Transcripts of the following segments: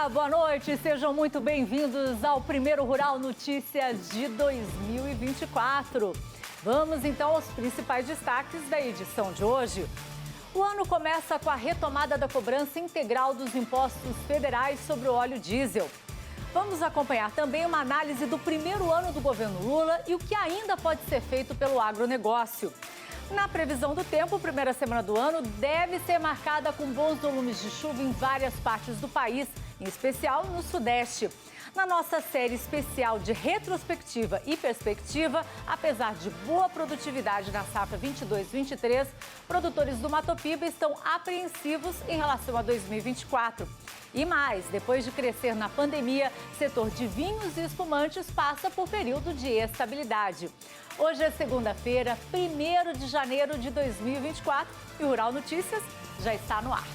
Olá, boa noite, sejam muito bem-vindos ao Primeiro Rural Notícias de 2024. Vamos então aos principais destaques da edição de hoje. O ano começa com a retomada da cobrança integral dos impostos federais sobre o óleo diesel. Vamos acompanhar também uma análise do primeiro ano do governo Lula e o que ainda pode ser feito pelo agronegócio. Na previsão do tempo, a primeira semana do ano deve ser marcada com bons volumes de chuva em várias partes do país, em especial no Sudeste. Na nossa série especial de retrospectiva e perspectiva, apesar de boa produtividade na safra 22-23, produtores do Mato Piba estão apreensivos em relação a 2024. E mais, depois de crescer na pandemia, setor de vinhos e espumantes passa por período de estabilidade. Hoje é segunda-feira, 1º de janeiro de 2024 e o Rural Notícias já está no ar.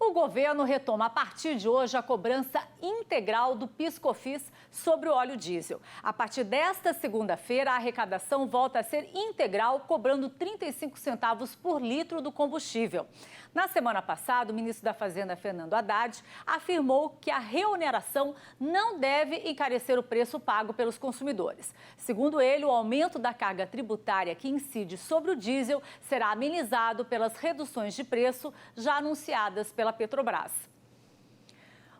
O governo retoma a partir de hoje a cobrança integral do PIS/COFINS sobre o óleo diesel. A partir desta segunda-feira, a arrecadação volta a ser integral, cobrando 35 centavos por litro do combustível. Na semana passada, o ministro da Fazenda, Fernando Haddad, afirmou que a reoneração não deve encarecer o preço pago pelos consumidores. Segundo ele, o aumento da carga tributária que incide sobre o diesel será amenizado pelas reduções de preço já anunciadas pela Petrobras.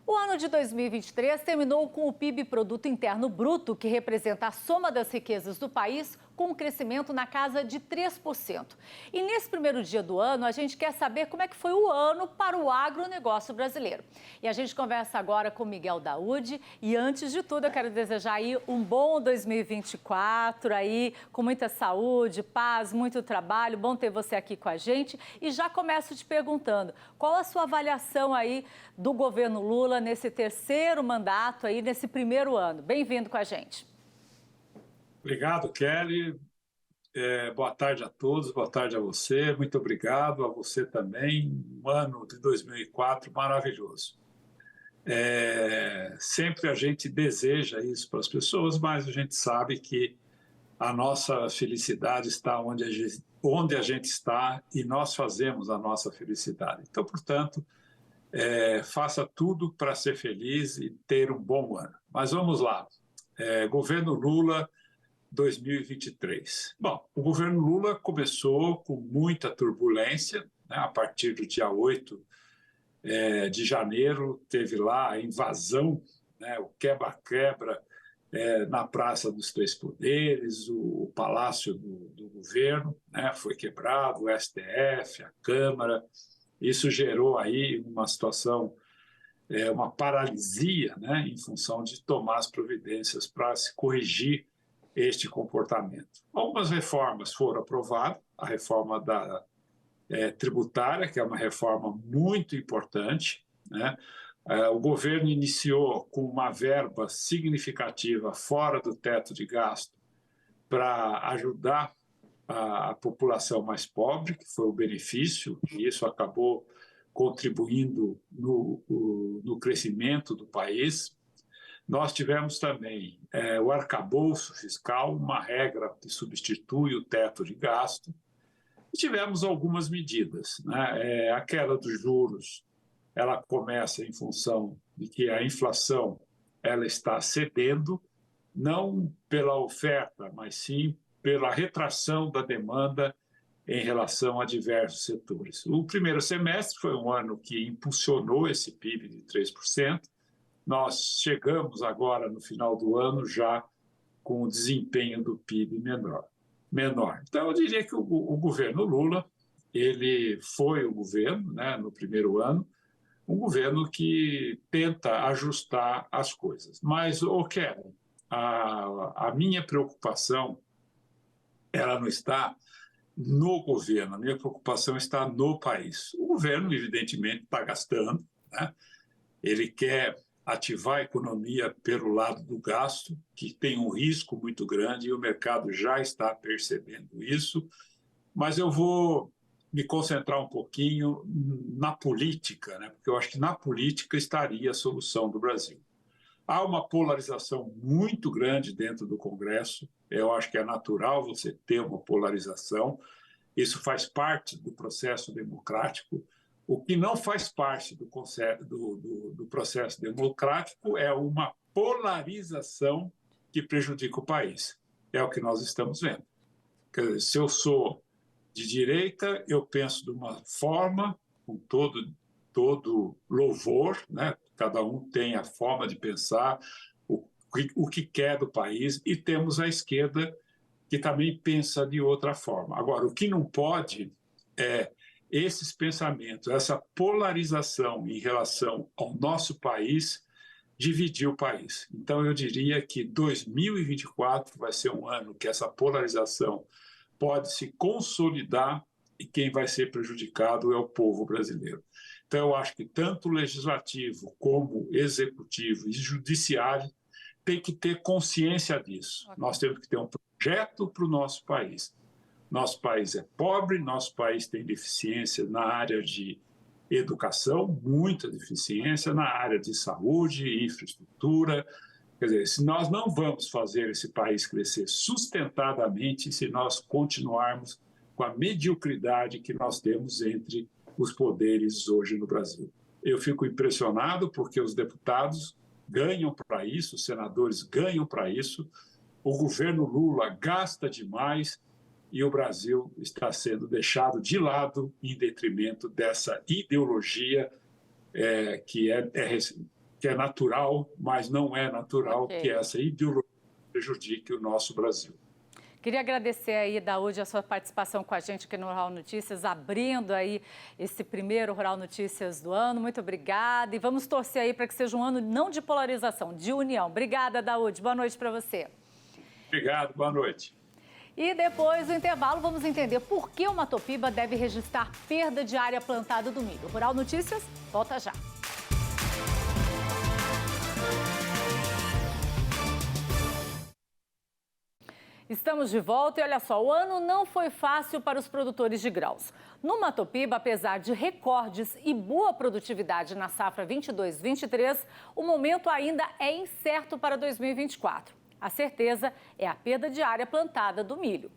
O ano de 2023 terminou com o PIB, Produto Interno Bruto, que representa a soma das riquezas do país, com um crescimento na casa de 3%. E nesse primeiro dia do ano, a gente quer saber como é que foi o ano para o agronegócio brasileiro. E a gente conversa agora com Miguel Daúde. E antes de tudo, eu quero desejar aí um bom 2024, aí, com muita saúde, paz, muito trabalho. Bom ter você aqui com a gente. E já começo te perguntando, qual a sua avaliação aí do governo Lula nesse terceiro mandato aí, nesse primeiro ano? Bem-vindo com a gente. Obrigado, Kelly. Boa tarde a todos, boa tarde a você. Muito obrigado a você também. Um ano de 2004 maravilhoso. Sempre a gente deseja isso para as pessoas, mas a gente sabe que a nossa felicidade está onde a gente está e nós fazemos a nossa felicidade. Então, portanto, faça tudo para ser feliz e ter um bom ano. Mas vamos lá. Governo Lula 2023. Bom, o governo Lula começou com muita turbulência, né? A partir do dia 8 de janeiro, teve lá a invasão, né? O quebra-quebra na Praça dos Três Poderes, o Palácio do Governo, né? Foi quebrado, o STF, a Câmara. Isso gerou aí uma situação, uma paralisia, né? Em função de tomar as providências para se corrigir este comportamento. Algumas reformas foram aprovadas, a reforma tributária, que é uma reforma muito importante, né? O governo iniciou com uma verba significativa fora do teto de gasto para ajudar a população mais pobre, que foi o benefício, e isso acabou contribuindo no crescimento do país. Nós tivemos também o arcabouço fiscal, uma regra que substitui o teto de gasto, e tivemos algumas medidas, né? A queda dos juros, ela começa em função de que a inflação ela está cedendo, não pela oferta, mas sim pela retração da demanda em relação a diversos setores. O primeiro semestre foi um ano que impulsionou esse PIB de 3%, nós chegamos agora no final do ano já com o desempenho do PIB menor. Então, eu diria que o governo Lula, ele foi o governo, né, no primeiro ano, um governo que tenta ajustar as coisas. Mas, Kelly, a minha preocupação, ela não está no governo, a minha preocupação está no país. O governo, evidentemente, está gastando, né? Ele quer ativar a economia pelo lado do gasto, que tem um risco muito grande e o mercado já está percebendo isso, mas eu vou me concentrar um pouquinho na política, né? Porque eu acho que na política estaria a solução do Brasil. Há uma polarização muito grande dentro do Congresso. Eu acho que é natural você ter uma polarização. Isso faz parte do processo democrático. O que não faz parte do processo democrático é uma polarização que prejudica o país. É o que nós estamos vendo. Quer dizer, se eu sou de direita, eu penso de uma forma, com todo louvor, né? Cada um tem a forma de pensar, o que quer do país, e temos a esquerda que também pensa de outra forma. Agora, o que não pode é esses pensamentos, essa polarização em relação ao nosso país, dividir o país. Então, eu diria que 2024 vai ser um ano que essa polarização pode se consolidar e quem vai ser prejudicado é o povo brasileiro. Então, eu acho que tanto o legislativo como o executivo e o judiciário têm que ter consciência disso. Okay. Nós temos que ter um projeto para o nosso país. Nosso país é pobre, nosso país tem deficiência na área de educação, muita deficiência, na área de saúde, infraestrutura. Quer dizer, se nós não vamos fazer esse país crescer sustentadamente, se nós continuarmos com a mediocridade que nós temos entre os poderes hoje no Brasil. Eu fico impressionado porque os deputados ganham para isso, os senadores ganham para isso, o governo Lula gasta demais e o Brasil está sendo deixado de lado em detrimento dessa ideologia que é natural, mas não é natural que essa ideologia prejudique o nosso Brasil. Queria agradecer aí, Daúde, a sua participação com a gente aqui no Rural Notícias, abrindo aí esse primeiro Rural Notícias do ano. Muito obrigada e vamos torcer aí para que seja um ano não de polarização, de união. Obrigada, Daúde. Boa noite para você. Obrigado, boa noite. E depois do intervalo, vamos entender por que o Matopiba deve registrar perda de área plantada do milho. Rural Notícias, volta já. Estamos de volta e olha só, o ano não foi fácil para os produtores de grãos. No Matopiba, apesar de recordes e boa produtividade na safra 22-23, o momento ainda é incerto para 2024. A certeza é a perda de área plantada do milho.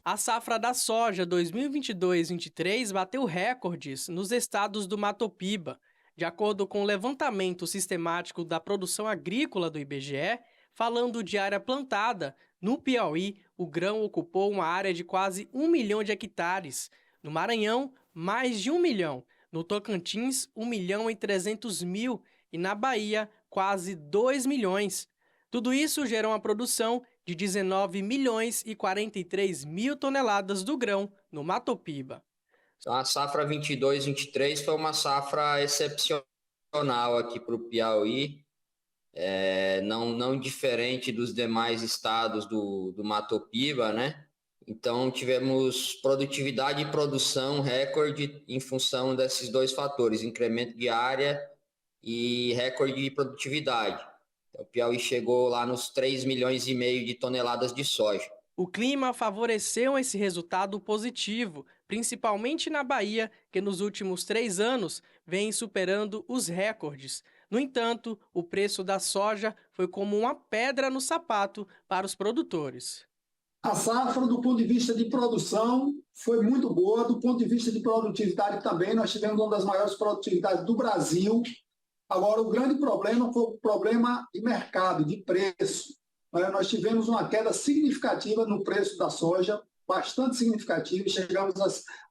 A safra da soja 2022-23 bateu recordes nos estados do Matopiba. De acordo com o levantamento sistemático da produção agrícola do IBGE, falando de área plantada, no Piauí, o grão ocupou uma área de quase 1 milhão de hectares. No Maranhão, mais de 1 milhão. No Tocantins, 1.300.000. E na Bahia, quase 2 milhões. Tudo isso gerou uma produção de 19.043.000 toneladas do grão no Matopiba. A safra 22-23 foi uma safra excepcional aqui para o Piauí, não diferente dos demais estados do Matopiba, né? Então tivemos produtividade e produção recorde em função desses dois fatores, incremento de área e recorde de produtividade. O Piauí chegou lá nos 3,5 milhões de toneladas de soja. O clima favoreceu esse resultado positivo, principalmente na Bahia, que nos últimos 3 anos vem superando os recordes. No entanto, o preço da soja foi como uma pedra no sapato para os produtores. A safra, do ponto de vista de produção, foi muito boa. Do ponto de vista de produtividade também, nós tivemos uma das maiores produtividades do Brasil. Agora, o grande problema foi o problema de mercado, de preço. Nós tivemos uma queda significativa no preço da soja, bastante significativa. Chegamos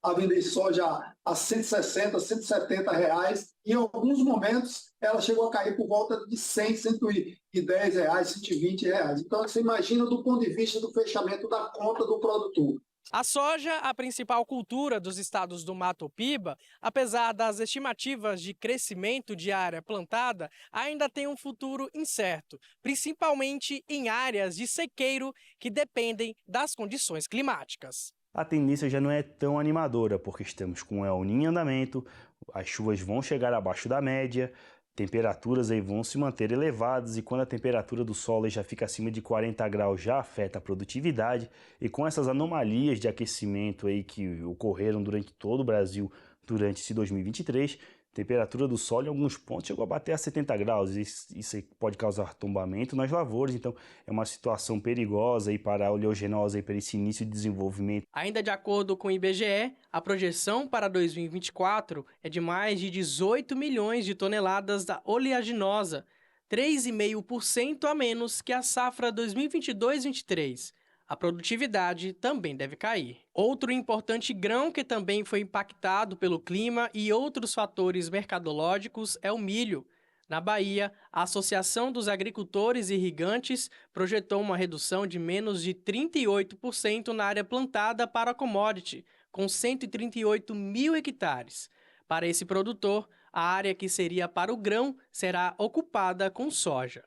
a vender soja a 160, 170 reais. Em alguns momentos, ela chegou a cair por volta de 100, 110 reais, 120 reais. Então, você imagina do ponto de vista do fechamento da conta do produtor. A soja, a principal cultura dos estados do Matopiba, apesar das estimativas de crescimento de área plantada, ainda tem um futuro incerto, principalmente em áreas de sequeiro que dependem das condições climáticas. A tendência já não é tão animadora, porque estamos com o El Niño em andamento, as chuvas vão chegar abaixo da média, temperaturas aí vão se manter elevadas e quando a temperatura do solo já fica acima de 40 graus já afeta a produtividade e com essas anomalias de aquecimento aí que ocorreram durante todo o Brasil durante esse 2023, a temperatura do solo em alguns pontos chegou a bater a 70 graus. Isso pode causar tombamento nas lavouras, então é uma situação perigosa aí para a oleaginosa e para esse início de desenvolvimento. Ainda de acordo com o IBGE, a projeção para 2024 é de mais de 18 milhões de toneladas da oleaginosa, 3,5% a menos que a safra 2022-23. A produtividade também deve cair. Outro importante grão que também foi impactado pelo clima e outros fatores mercadológicos é o milho. Na Bahia, a Associação dos Agricultores Irrigantes projetou uma redução de menos de 38% na área plantada para a commodity, com 138 mil hectares. Para esse produtor, a área que seria para o grão será ocupada com soja.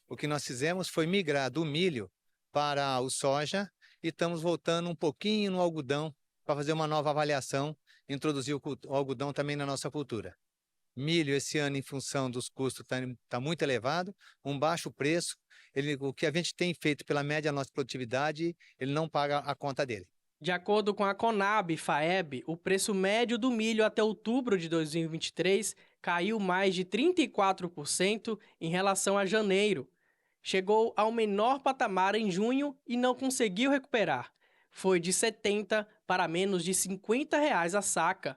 O que nós fizemos foi migrar do milho para o soja e estamos voltando um pouquinho no algodão para fazer uma nova avaliação, introduzir o algodão também na nossa cultura. Milho esse ano, em função dos custos, está muito elevado, um baixo preço, o que a gente tem feito pela média da nossa produtividade, ele não paga a conta dele. De acordo com a Conab Faeb, o preço médio do milho até outubro de 2023 caiu mais de 34% em relação a janeiro. Chegou ao menor patamar em junho e não conseguiu recuperar. Foi de R$ 70 para menos de R$ 50 a saca.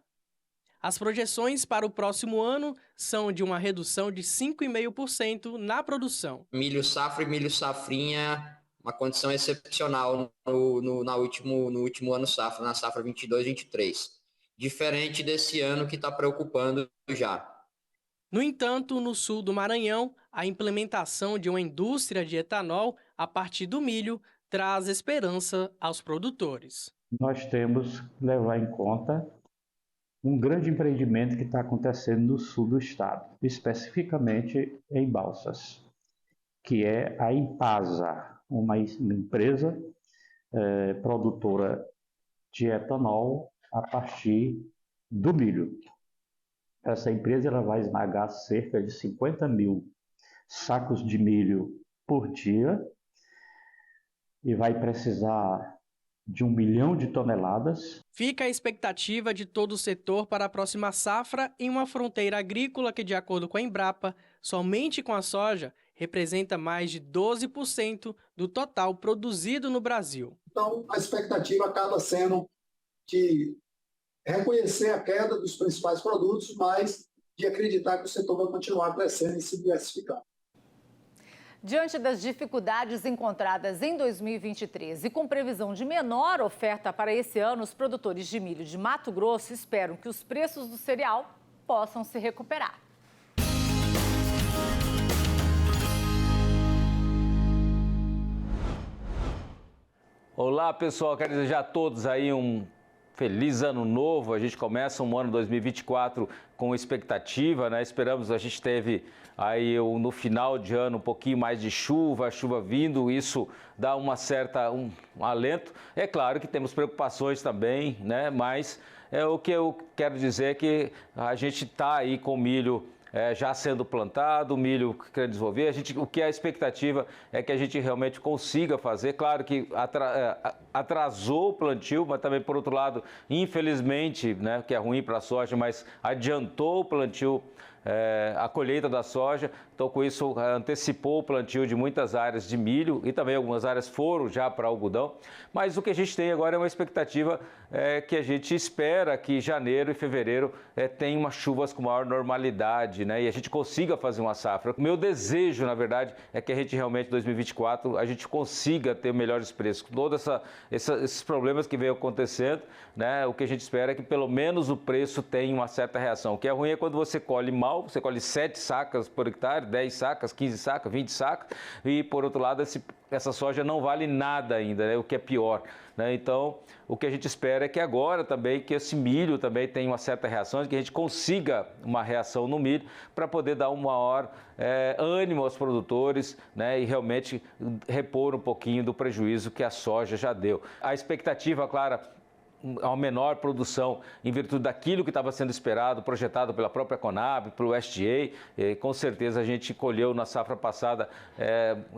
As projeções para o próximo ano são de uma redução de 5,5% na produção. Milho safra e milho safrinha, uma condição excepcional no último ano safra, na safra 22-23. Diferente desse ano que está preocupando já. No entanto, no sul do Maranhão, a implementação de uma indústria de etanol a partir do milho traz esperança aos produtores. Nós temos que levar em conta um grande empreendimento que está acontecendo no sul do estado, especificamente em Balsas, que é a Impasa, uma empresa produtora de etanol a partir do milho. Essa empresa ela vai esmagar cerca de 50 mil sacos de milho por dia e vai precisar de 1 milhão de toneladas. Fica a expectativa de todo o setor para a próxima safra em uma fronteira agrícola que, de acordo com a Embrapa, somente com a soja, representa mais de 12% do total produzido no Brasil. Então, a expectativa acaba sendo de reconhecer a queda dos principais produtos, mas de acreditar que o setor vai continuar crescendo e se diversificando. Diante das dificuldades encontradas em 2023 e com previsão de menor oferta para esse ano, os produtores de milho de Mato Grosso esperam que os preços do cereal possam se recuperar. Olá, pessoal. Quero desejar a todos aí um feliz ano novo. A gente começa um ano 2024 com expectativa, né? Esperamos, a gente teve aí no final de ano um pouquinho mais de chuva, a chuva vindo, isso dá um alento. É claro que temos preocupações também, né? Mas o que eu quero dizer é que a gente está aí com milho já sendo plantado, o milho querendo desenvolver. O que é a expectativa é que a gente realmente consiga fazer. Claro que atrasou o plantio, mas também, por outro lado, infelizmente, né, que é ruim para a soja, mas adiantou o plantio, a colheita da soja. Então, com isso, antecipou o plantio de muitas áreas de milho e também algumas áreas foram já para algodão. Mas o que a gente tem agora é uma expectativa que a gente espera que janeiro e fevereiro tenham umas chuvas com maior normalidade, né? E a gente consiga fazer uma safra. O meu desejo, na verdade, é que a gente realmente, em 2024, a gente consiga ter melhores preços. Com todos esses problemas que vem acontecendo, né? O que a gente espera é que pelo menos o preço tenha uma certa reação. O que é ruim é quando você colhe mal, você colhe 7 sacas por hectare, 10 sacas, 15 sacas, 20 sacas, e por outro lado essa soja não vale nada ainda, né? O que é pior, né? Então, o que a gente espera é que agora também, que esse milho também tenha uma certa reação, que a gente consiga uma reação no milho para poder dar um maior ânimo aos produtores, né? E realmente repor um pouquinho do prejuízo que a soja já deu. A expectativa, claro, uma menor produção em virtude daquilo que estava sendo esperado, projetado pela própria Conab, pelo USDA. Com certeza a gente colheu na safra passada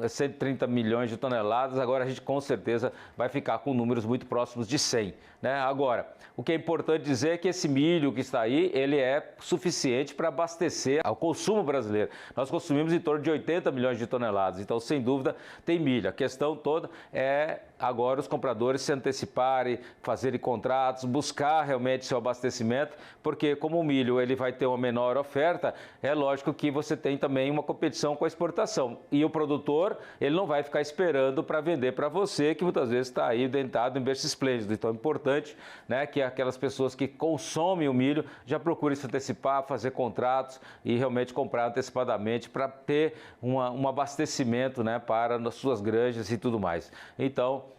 130 milhões de toneladas, agora a gente com certeza vai ficar com números muito próximos de 100. Né? Agora, o que é importante dizer é que esse milho que está aí, ele é suficiente para abastecer ao consumo brasileiro. Nós consumimos em torno de 80 milhões de toneladas, então sem dúvida tem milho. A questão toda é agora os compradores se anteciparem, fazerem contratos, buscar realmente seu abastecimento, porque como o milho ele vai ter uma menor oferta, é lógico que você tem também uma competição com a exportação. E o produtor, ele não vai ficar esperando para vender para você, que muitas vezes está aí dentado em berço esplêndido. Então é importante, né, que aquelas pessoas que consomem o milho já procurem se antecipar, fazer contratos e realmente comprar antecipadamente para ter um abastecimento, né, para as suas granjas e tudo mais. Então,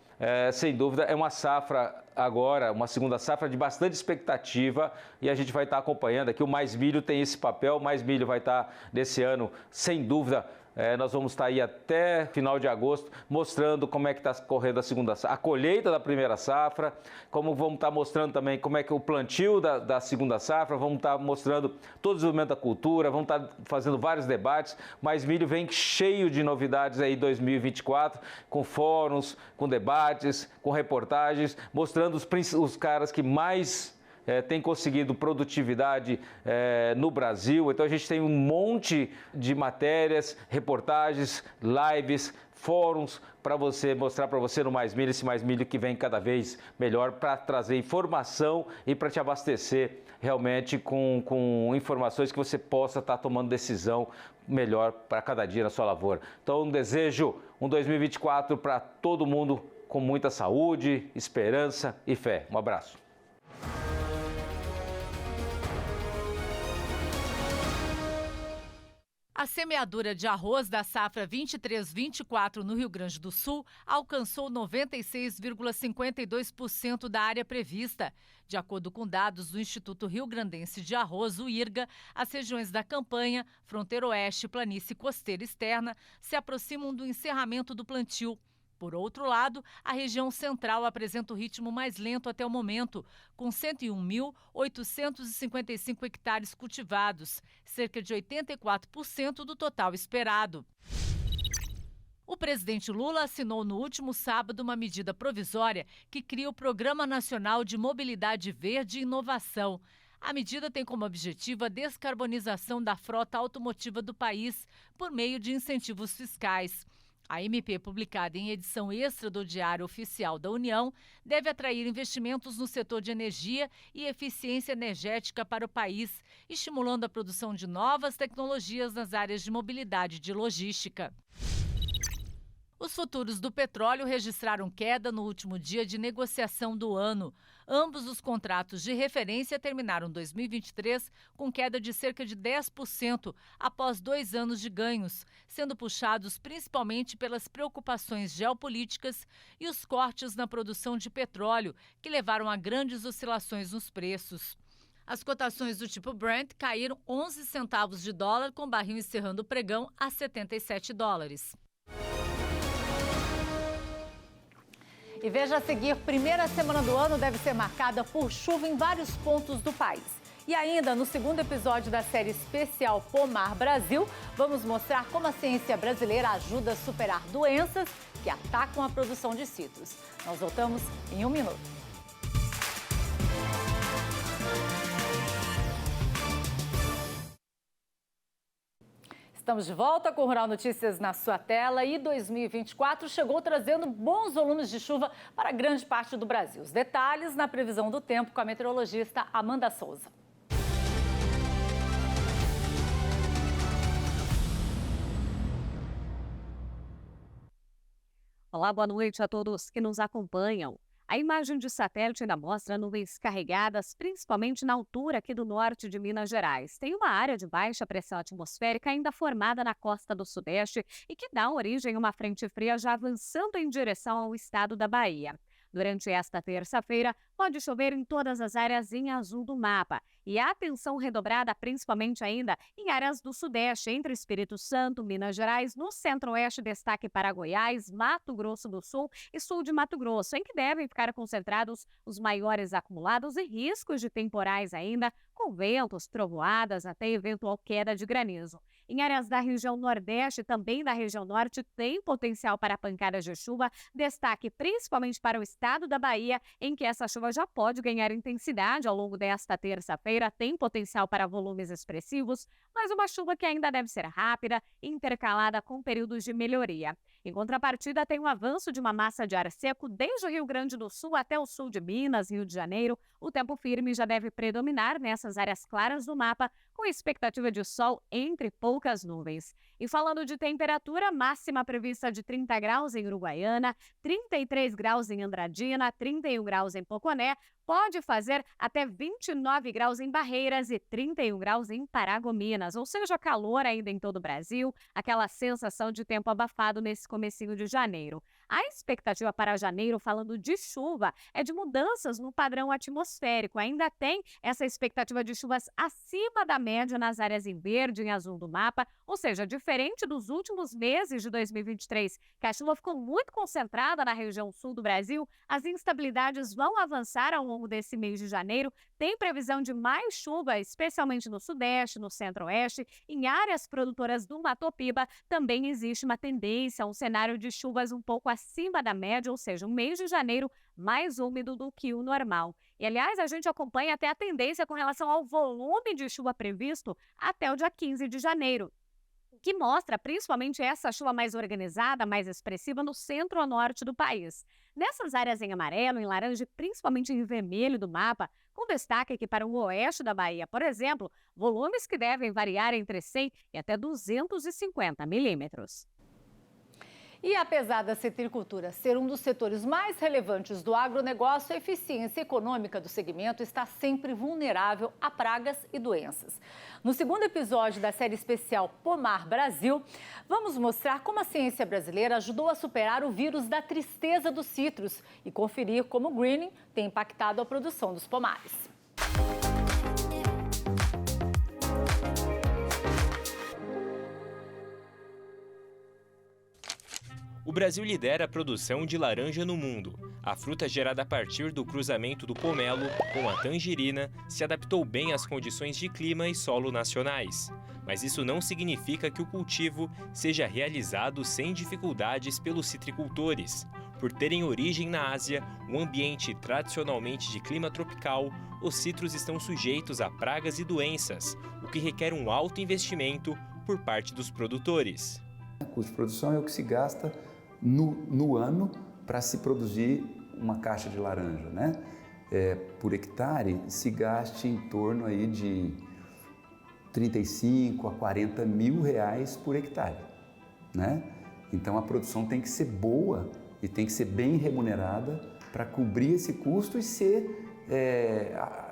sem dúvida, é uma safra agora, uma segunda safra de bastante expectativa e a gente vai estar acompanhando aqui. O Mais Milho tem esse papel, o Mais Milho vai estar nesse ano, sem dúvida. Nós vamos estar aí até final de agosto mostrando como é que está correndo a segunda safra, a colheita da primeira safra, como vamos estar mostrando também como é que o plantio da segunda safra, vamos estar mostrando todo o desenvolvimento da cultura, vamos estar fazendo vários debates. Mais Milho vem cheio de novidades aí em 2024, com fóruns, com debates, com reportagens, mostrando os caras que mais tem conseguido produtividade no Brasil. Então a gente tem um monte de matérias, reportagens, lives, fóruns para você mostrar para você no Mais Milho, esse Mais Milho que vem cada vez melhor para trazer informação e para te abastecer realmente com informações que você possa estar tomando decisão melhor para cada dia na sua lavoura. Então desejo um 2024 para todo mundo com muita saúde, esperança e fé. Um abraço. A semeadura de arroz da safra 23-24 no Rio Grande do Sul alcançou 96,52% da área prevista. De acordo com dados do Instituto Rio Grandense de Arroz, o IRGA, as regiões da Campanha, Fronteira Oeste e Planície Costeira Externa se aproximam do encerramento do plantio. Por outro lado, a região central apresenta o ritmo mais lento até o momento, com 101.855 hectares cultivados, cerca de 84% do total esperado. O presidente Lula assinou no último sábado uma medida provisória que cria o Programa Nacional de Mobilidade Verde e Inovação. A medida tem como objetivo a descarbonização da frota automotiva do país por meio de incentivos fiscais. A MP, publicada em edição extra do Diário Oficial da União, deve atrair investimentos no setor de energia e eficiência energética para o país, estimulando a produção de novas tecnologias nas áreas de mobilidade e de logística. Os futuros do petróleo registraram queda no último dia de negociação do ano. Ambos os contratos de referência terminaram 2023 com queda de cerca de 10% após 2 anos de ganhos, sendo puxados principalmente pelas preocupações geopolíticas e os cortes na produção de petróleo, que levaram a grandes oscilações nos preços. As cotações do tipo Brent caíram 11 centavos de dólar, com o barril encerrando o pregão a $77. E veja a seguir, primeira semana do ano deve ser marcada por chuva em vários pontos do país. E ainda, no segundo episódio da série especial Pomar Brasil, vamos mostrar como a ciência brasileira ajuda a superar doenças que atacam a produção de citros. Nós voltamos em 1 minuto. Estamos de volta com o Rural Notícias na sua tela e 2024 chegou trazendo bons volumes de chuva para grande parte do Brasil. Os detalhes na previsão do tempo com a meteorologista Amanda Souza. Olá, boa noite a todos que nos acompanham. A imagem de satélite ainda mostra nuvens carregadas, principalmente na altura aqui do norte de Minas Gerais. Tem uma área de baixa pressão atmosférica ainda formada na costa do sudeste e que dá origem a uma frente fria já avançando em direção ao estado da Bahia. Durante esta terça-feira, pode chover em todas as áreas em azul do mapa. E a atenção redobrada principalmente ainda em áreas do Sudeste, entre Espírito Santo, Minas Gerais, no Centro-Oeste, destaque para Goiás, Mato Grosso do Sul e Sul de Mato Grosso, em que devem ficar concentrados os maiores acumulados e riscos de temporais ainda, com ventos, trovoadas, até eventual queda de granizo. Em áreas da região Nordeste e também da região Norte, tem potencial para pancadas de chuva, destaque principalmente para o estado da Bahia, em que essa chuva já pode ganhar intensidade ao longo desta terça-feira, tem potencial para volumes expressivos, mas uma chuva que ainda deve ser rápida, intercalada com períodos de melhoria. Em contrapartida, tem um avanço de uma massa de ar seco desde o Rio Grande do Sul até o sul de Minas, Rio de Janeiro. O tempo firme já deve predominar nessas áreas claras do mapa, com expectativa de sol entre poucas nuvens. E falando de temperatura, máxima prevista de 30 graus em Uruguaiana, 33 graus em Andradina, 31 graus em Poconé, pode fazer até 29 graus em Barreiras e 31 graus em Paragominas, ou seja, calor ainda em todo o Brasil, aquela sensação de tempo abafado nesse comecinho de janeiro. A expectativa para janeiro, falando de chuva, é de mudanças no padrão atmosférico. Ainda tem essa expectativa de chuvas acima da média nas áreas em verde e em azul do mapa, ou seja, diferente dos últimos meses de 2023, que a chuva ficou muito concentrada na região sul do Brasil, as instabilidades vão avançar ao longo desse mês de janeiro. Tem previsão de mais chuva, especialmente no Sudeste, no Centro-Oeste. Em áreas produtoras do Matopiba, também existe uma tendência a um cenário de chuvas um pouco acima da média, ou seja, um mês de janeiro mais úmido do que o normal. E, aliás, a gente acompanha até a tendência com relação ao volume de chuva previsto até o dia 15 de janeiro. Que mostra principalmente essa chuva mais organizada, mais expressiva no centro-norte do país. Nessas áreas em amarelo, em laranja e principalmente em vermelho do mapa, com destaque aqui para o oeste da Bahia, por exemplo, volumes que devem variar entre 100 e até 250 milímetros. E apesar da citricultura ser um dos setores mais relevantes do agronegócio, a eficiência econômica do segmento está sempre vulnerável a pragas e doenças. No segundo episódio da série especial Pomar Brasil, vamos mostrar como a ciência brasileira ajudou a superar o vírus da tristeza dos citros e conferir como o greening tem impactado a produção dos pomares. O Brasil lidera a produção de laranja no mundo. A fruta gerada a partir do cruzamento do pomelo com a tangerina se adaptou bem às condições de clima e solo nacionais. Mas isso não significa que o cultivo seja realizado sem dificuldades pelos citricultores. Por terem origem na Ásia, um ambiente tradicionalmente de clima tropical, os citros estão sujeitos a pragas e doenças, o que requer um alto investimento por parte dos produtores. O custo de produção é o que se gasta no ano para se produzir uma caixa de laranja, né? Por hectare se gaste em torno aí de 35 a 40 mil reais por hectare, né? Então a produção tem que ser boa e tem que ser bem remunerada para cobrir esse custo e ser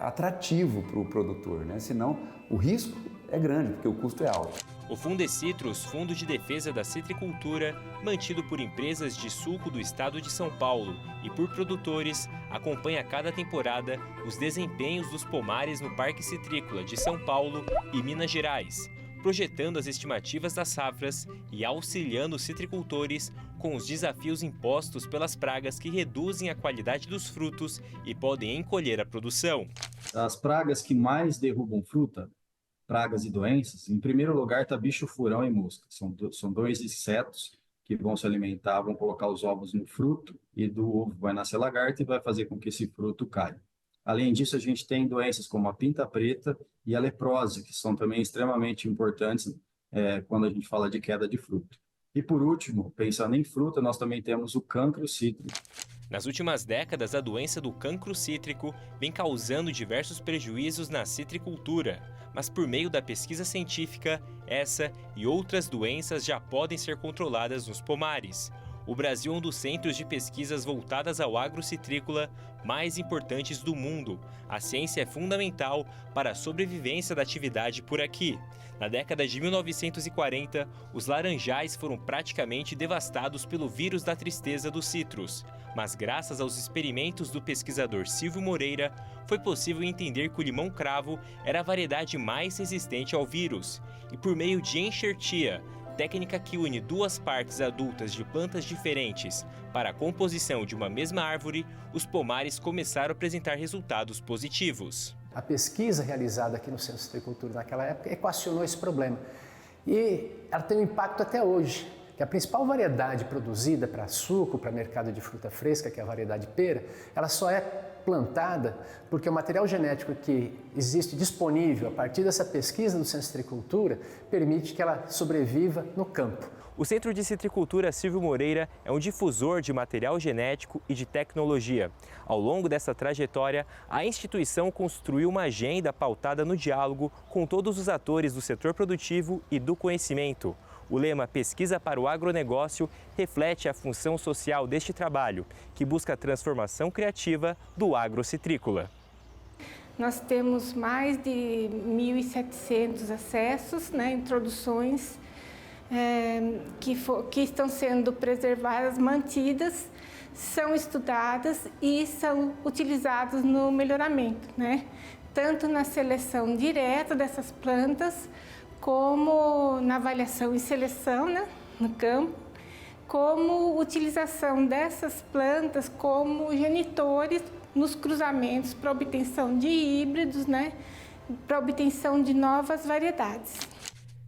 atrativo para o produtor, né? Senão o risco é grande, porque o custo é alto. O Fundecitrus, Fundo de Defesa da Citricultura, mantido por empresas de suco do estado de São Paulo e por produtores, acompanha a cada temporada os desempenhos dos pomares no Parque Citrícola de São Paulo e Minas Gerais, projetando as estimativas das safras e auxiliando os citricultores com os desafios impostos pelas pragas que reduzem a qualidade dos frutos e podem encolher a produção. As pragas que mais derrubam fruta, pragas e doenças, em primeiro lugar está bicho-furão e mosca. São dois insetos que vão se alimentar, vão colocar os ovos no fruto e do ovo vai nascer lagarta e vai fazer com que esse fruto caia. Além disso, a gente tem doenças como a pinta preta e a leprose, que são também extremamente importantes quando a gente fala de queda de fruto. E por último, pensando em fruta, nós também temos o cancro cítrico. Nas últimas décadas, a doença do cancro cítrico vem causando diversos prejuízos na citricultura, mas por meio da pesquisa científica, essa e outras doenças já podem ser controladas nos pomares. O Brasil é um dos centros de pesquisas voltadas ao agro citrícola mais importantes do mundo. A ciência é fundamental para a sobrevivência da atividade por aqui. Na década de 1940, os laranjais foram praticamente devastados pelo vírus da tristeza dos citros. Mas graças aos experimentos do pesquisador Silvio Moreira, foi possível entender que o limão-cravo era a variedade mais resistente ao vírus. E por meio de enxertia, técnica que une duas partes adultas de plantas diferentes para a composição de uma mesma árvore, os pomares começaram a apresentar resultados positivos. A pesquisa realizada aqui no Centro de Citricultura naquela época equacionou esse problema. E ela tem um impacto até hoje, que a principal variedade produzida para suco, para mercado de fruta fresca, que é a variedade pera, ela só é plantada porque o material genético que existe disponível a partir dessa pesquisa do Centro de Citricultura permite que ela sobreviva no campo. O Centro de Citricultura Silvio Moreira é um difusor de material genético e de tecnologia. Ao longo dessa trajetória, a instituição construiu uma agenda pautada no diálogo com todos os atores do setor produtivo e do conhecimento. O lema Pesquisa para o Agronegócio reflete a função social deste trabalho, que busca a transformação criativa do agrocitrícola. Nós temos mais de 1.700 acessos, introduções, que estão sendo preservadas, mantidas, são estudadas e são utilizadas no melhoramento, tanto na seleção direta dessas plantas, como na avaliação e seleção no campo, como utilização dessas plantas como genitores nos cruzamentos para obtenção de híbridos, para obtenção de novas variedades.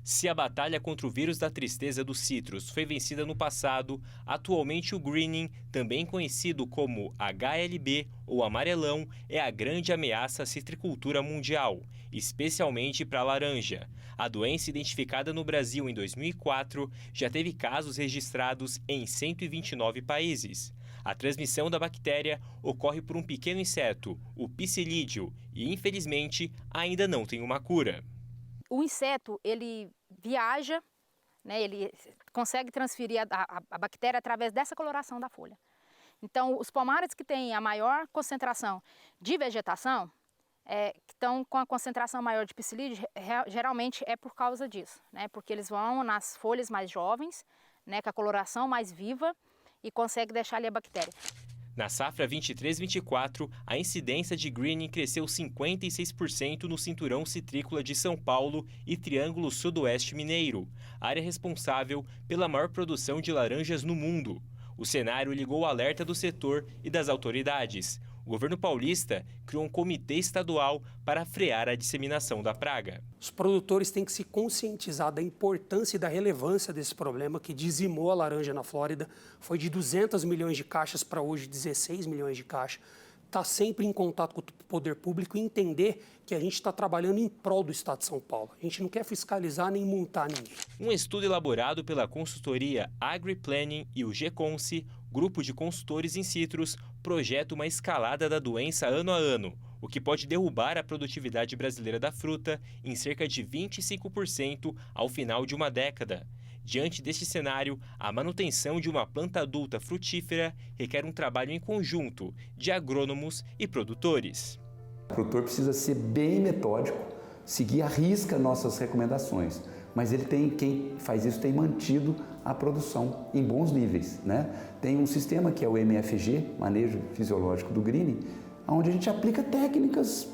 Se a batalha contra o vírus da tristeza dos citros foi vencida no passado, atualmente o greening, também conhecido como HLB ou amarelão, é a grande ameaça à citricultura mundial, especialmente para a laranja. A doença identificada no Brasil em 2004 já teve casos registrados em 129 países. A transmissão da bactéria ocorre por um pequeno inseto, o psilídeo, e infelizmente ainda não tem uma cura. O inseto, ele viaja, ele consegue transferir a bactéria através dessa coloração da folha. Então, os pomares que têm a maior concentração de vegetação, que estão com a concentração maior de psilídeo, geralmente é por causa disso, porque eles vão nas folhas mais jovens, com a coloração mais viva e consegue deixar ali a bactéria. Na safra 23-24, a incidência de greening cresceu 56% no cinturão citrícola de São Paulo e Triângulo Sudoeste Mineiro, área responsável pela maior produção de laranjas no mundo. O cenário ligou o alerta do setor e das autoridades. O governo paulista criou um comitê estadual para frear a disseminação da praga. Os produtores têm que se conscientizar da importância e da relevância desse problema que dizimou a laranja na Flórida. Foi de 200 milhões de caixas para hoje 16 milhões de caixas. Está sempre em contato com o poder público e entender que a gente está trabalhando em prol do Estado de São Paulo. A gente não quer fiscalizar nem multar ninguém. Um estudo elaborado pela consultoria AgriPlanning e o GConse, grupo de consultores in citros, projeta uma escalada da doença ano a ano, o que pode derrubar a produtividade brasileira da fruta em cerca de 25% ao final de uma década. Diante deste cenário, a manutenção de uma planta adulta frutífera requer um trabalho em conjunto de agrônomos e produtores. O produtor precisa ser bem metódico, seguir à risca nossas recomendações, mas quem faz isso tem mantido a produção em bons níveis, Tem um sistema que é o MFG, Manejo Fisiológico do Greening, onde a gente aplica técnicas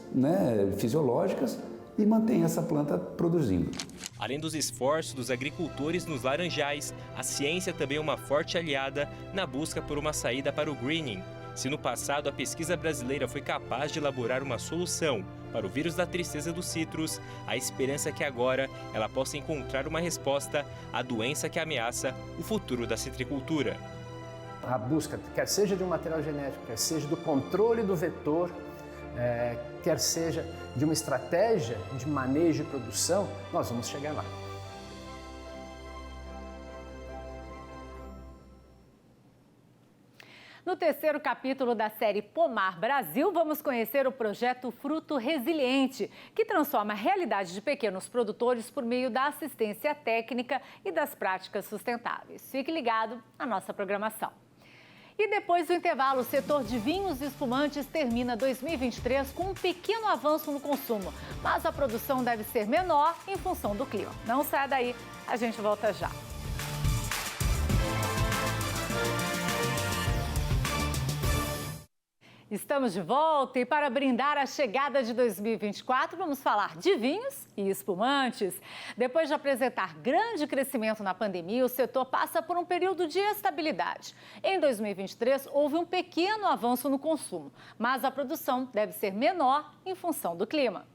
fisiológicas e mantém essa planta produzindo. Além dos esforços dos agricultores nos laranjais, a ciência também é uma forte aliada na busca por uma saída para o greening. Se no passado a pesquisa brasileira foi capaz de elaborar uma solução para o vírus da tristeza dos citros, a esperança é que agora ela possa encontrar uma resposta à doença que ameaça o futuro da citricultura. A busca, quer seja de um material genético, quer seja do controle do vetor, quer seja de uma estratégia de manejo e produção, nós vamos chegar lá. No No terceiro capítulo da série Pomar Brasil, vamos conhecer o projeto Fruto Resiliente, que transforma a realidade de pequenos produtores por meio da assistência técnica e das práticas sustentáveis. Fique ligado à nossa programação. E depois do intervalo, o setor de vinhos e espumantes termina 2023 com um pequeno avanço no consumo, mas a produção deve ser menor em função do clima. Não saia daí, a gente volta já. Estamos de volta e para brindar a chegada de 2024, vamos falar de vinhos e espumantes. Depois de apresentar grande crescimento na pandemia, o setor passa por um período de estabilidade. Em 2023, houve um pequeno avanço no consumo, mas a produção deve ser menor em função do clima.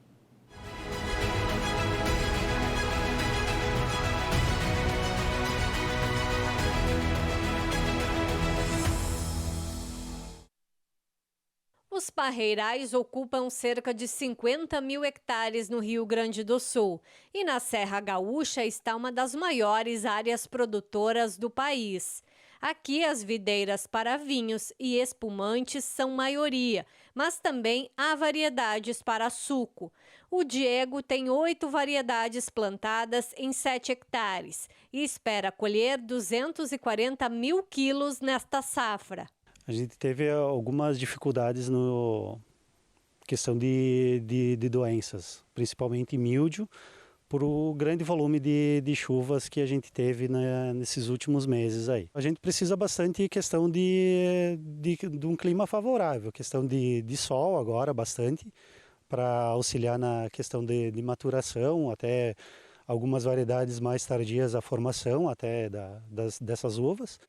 Os parreirais ocupam cerca de 50 mil hectares no Rio Grande do Sul e na Serra Gaúcha está uma das maiores áreas produtoras do país. Aqui as videiras para vinhos e espumantes são maioria, mas também há variedades para suco. O Diego tem 8 variedades plantadas em 7 hectares e espera colher 240 mil quilos nesta safra. A gente teve algumas dificuldades na questão de doenças, principalmente míldio, por o grande volume de chuvas que a gente teve nesses últimos meses aí. A gente precisa bastante questão de um clima favorável, questão de sol agora bastante, para auxiliar na questão de maturação, até algumas variedades mais tardias a formação até dessas uvas.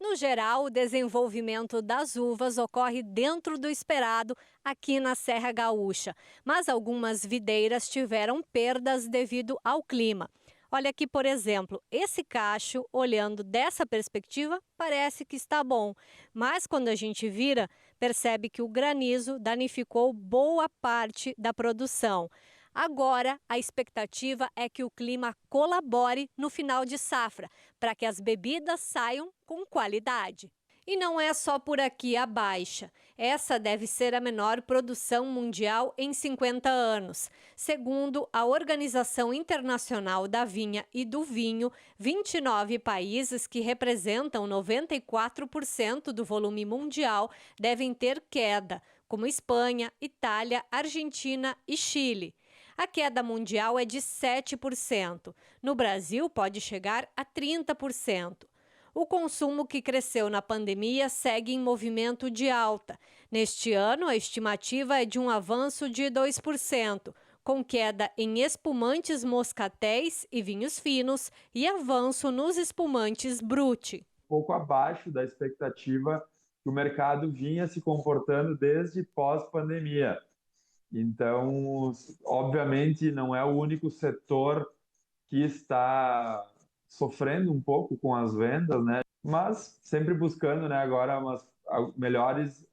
No geral, o desenvolvimento das uvas ocorre dentro do esperado aqui na Serra Gaúcha, mas algumas videiras tiveram perdas devido ao clima. Olha aqui, por exemplo, esse cacho, olhando dessa perspectiva, parece que está bom, mas quando a gente vira, percebe que o granizo danificou boa parte da produção. Agora, a expectativa é que o clima colabore no final de safra, para que as bebidas saiam com qualidade. E não é só por aqui a baixa. Essa deve ser a menor produção mundial em 50 anos. Segundo a Organização Internacional da Vinha e do Vinho, 29 países que representam 94% do volume mundial devem ter queda, como Espanha, Itália, Argentina e Chile. A queda mundial é de 7%. No Brasil, pode chegar a 30%. O consumo que cresceu na pandemia segue em movimento de alta. Neste ano, a estimativa é de um avanço de 2%, com queda em espumantes moscatéis e vinhos finos e avanço nos espumantes Brut. Pouco abaixo da expectativa que o mercado vinha se comportando desde pós-pandemia. Então, obviamente, não é o único setor que está sofrendo um pouco com as vendas, né? Mas sempre buscando, né, agora umas melhores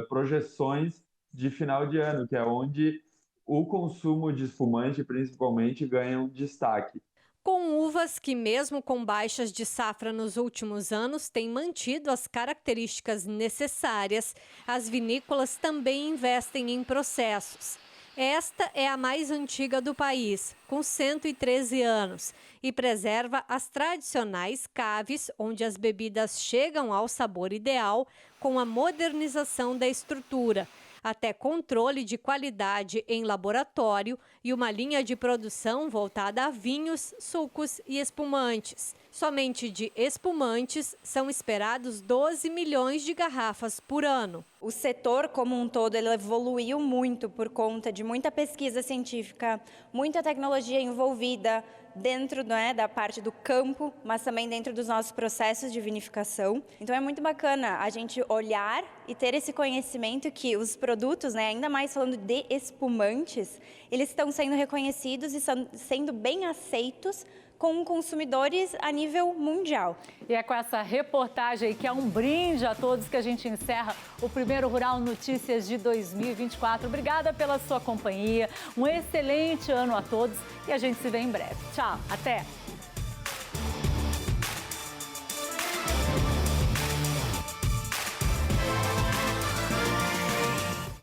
projeções de final de ano, que é onde o consumo de espumante, principalmente, ganha um destaque. Com uvas que, mesmo com baixas de safra nos últimos anos, têm mantido as características necessárias, as vinícolas também investem em processos. Esta é a mais antiga do país, com 113 anos, e preserva as tradicionais caves, onde as bebidas chegam ao sabor ideal, com a modernização da estrutura, até controle de qualidade em laboratório e uma linha de produção voltada a vinhos, sucos e espumantes. Somente de espumantes são esperados 12 milhões de garrafas por ano. O setor como um todo ele evoluiu muito por conta de muita pesquisa científica, muita tecnologia envolvida dentro, né, da parte do campo, mas também dentro dos nossos processos de vinificação. Então é muito bacana a gente olhar e ter esse conhecimento que os produtos, né, ainda mais falando de espumantes, eles estão sendo reconhecidos e sendo bem aceitos com consumidores a nível mundial. E é com essa reportagem que é um brinde a todos que a gente encerra o primeiro Rural Notícias de 2024. Obrigada pela sua companhia, um excelente ano a todos e a gente se vê em breve. Tchau, até!